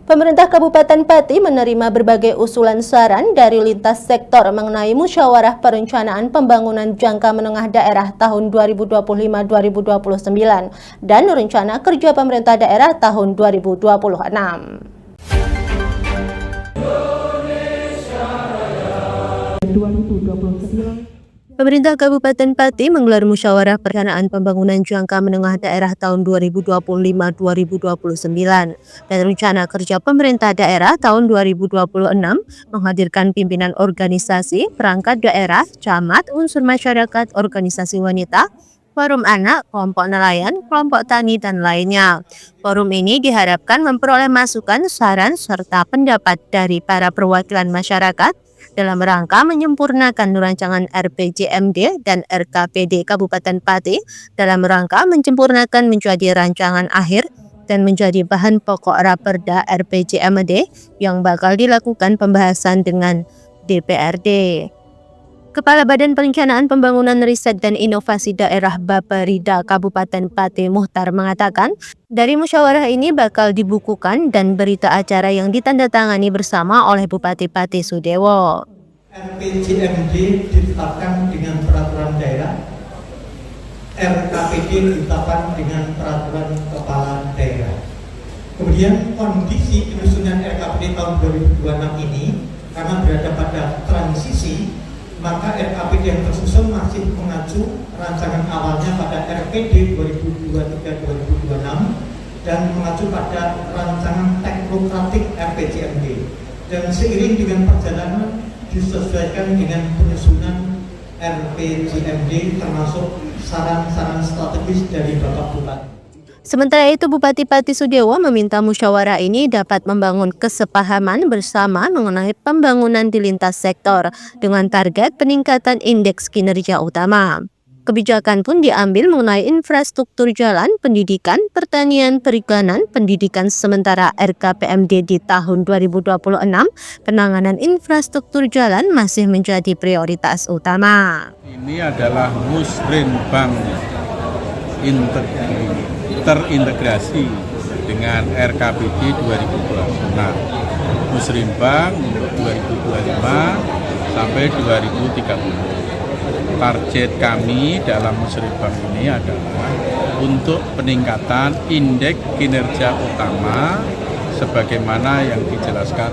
Pemerintah Kabupaten Pati menerima berbagai usulan saran dari lintas sektor mengenai musyawarah perencanaan pembangunan jangka menengah daerah tahun 2025-2029 dan rencana kerja pemerintah daerah tahun 2026. Pemerintah Kabupaten Pati menggelar musyawarah perencanaan pembangunan jangka menengah daerah tahun 2025-2029 dan rencana kerja pemerintah daerah tahun 2026 menghadirkan pimpinan organisasi, perangkat daerah, camat, unsur masyarakat, organisasi wanita, forum anak, kelompok nelayan, kelompok tani, dan lainnya. Forum ini diharapkan memperoleh masukan, saran, serta pendapat dari para perwakilan masyarakat dalam rangka menyempurnakan rancangan RPJMD dan RKPD Kabupaten Pati dalam rangka menyempurnakan menjadi rancangan akhir dan menjadi bahan pokok Raperda RPJMD yang bakal dilakukan pembahasan dengan DPRD. Kepala Badan Perencanaan Pembangunan Riset dan Inovasi Daerah Bapperida Kabupaten Pati Muhtar mengatakan, dari musyawarah ini bakal dibukukan dan berita acara yang ditandatangani bersama oleh Bupati Pati Sudewo. RPJMD ditetapkan dengan peraturan daerah, RKPD ditetapkan dengan peraturan kepala daerah. Kemudian kondisi penyusunan RKPD tahun 2026 ini karena berada pada transisi, maka RKPD yang tersusun masih mengacu rancangan awalnya pada RPD 2023-2026 dan mengacu pada rancangan teknokratik RPJMD, dan seiring dengan perjalanan disesuaikan dengan penyusunan RPJMD termasuk saran-saran strategis dari Bapak Bupati. Sementara itu, Bupati Pati Sudewo meminta musyawarah ini dapat membangun kesepahaman bersama mengenai pembangunan di lintas sektor dengan target peningkatan indeks kinerja utama. Kebijakan pun diambil mengenai infrastruktur jalan, pendidikan, pertanian, perikanan, pendidikan sementara RKPMD di tahun 2026, penanganan infrastruktur jalan masih menjadi prioritas utama. Ini adalah musrenbang terintegrasi dengan RKPD 2026. Musrenbang untuk 2025 sampai 2030. Target kami dalam musrenbang ini adalah untuk peningkatan indeks kinerja utama sebagaimana yang dijelaskan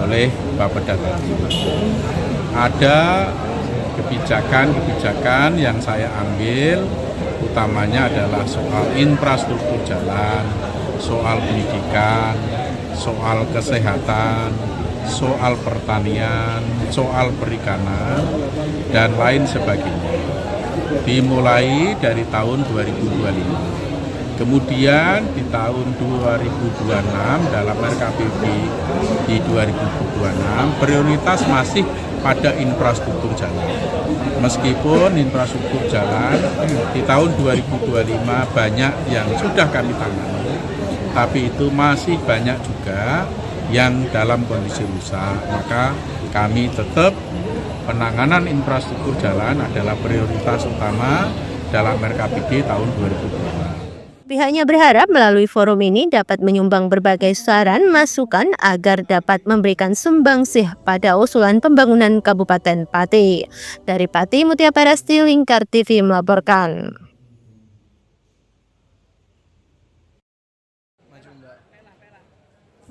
oleh Bapeda tadi. Ada kebijakan-kebijakan yang saya ambil, utamanya adalah soal infrastruktur jalan, soal pendidikan, soal kesehatan, soal pertanian, soal perikanan, dan lain sebagainya. Dimulai dari tahun 2025. Kemudian di tahun 2026 dalam RKPD di 2026 prioritas masih pada infrastruktur jalan. Meskipun infrastruktur jalan di tahun 2025 banyak yang sudah kami tangani, tapi itu masih banyak juga yang dalam kondisi rusak. Maka kami tetap penanganan infrastruktur jalan adalah prioritas utama dalam RKPD tahun 2025. Pihaknya berharap melalui forum ini dapat menyumbang berbagai saran masukan agar dapat memberikan sumbangsih pada usulan pembangunan Kabupaten Pati. Dari Pati, Mutia Parasti, Lingkar TV melaporkan.